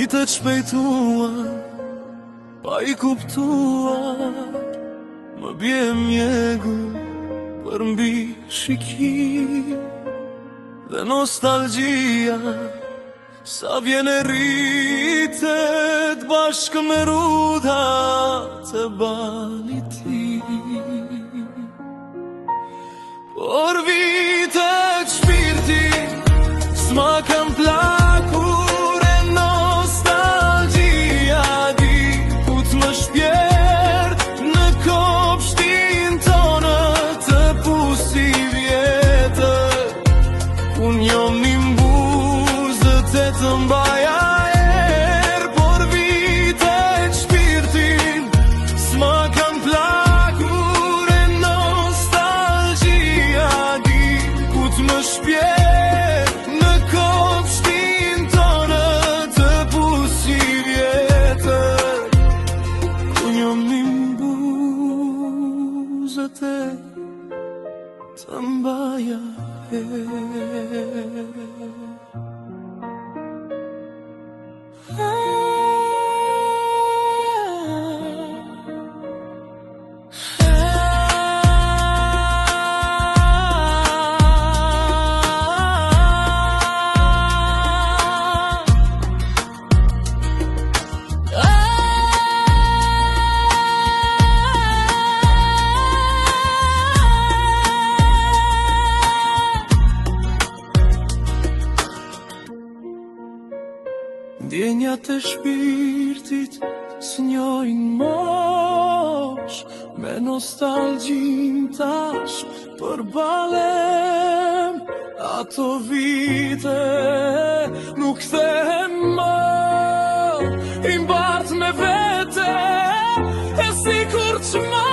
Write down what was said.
Vitet shpejtuar, pa I kuptuar, më bje mjegu për mbi shikim. Dhe nostalgjia sa vjen e rritet bashkë me rudat e banit tim. Por vitet shpirti s'ma kam plakur e nostalgjia di ku t'më shpjert në kopshtin tonë të pusi vjetër. Unë jom një mbuzët e të mbaja erë, por vitet shpirtin s'ma kam plakur e nostalgjia di ku t'më shpjert në kopshtin tonë të pusi vjetër. Unë jom një mbuzët e të mbaja Ndjenjat e shpirtit s'njojnë mosh, me nostalgjin tash përballem. Ato vite nuk kthehen më, I mbart me vete e sikur që më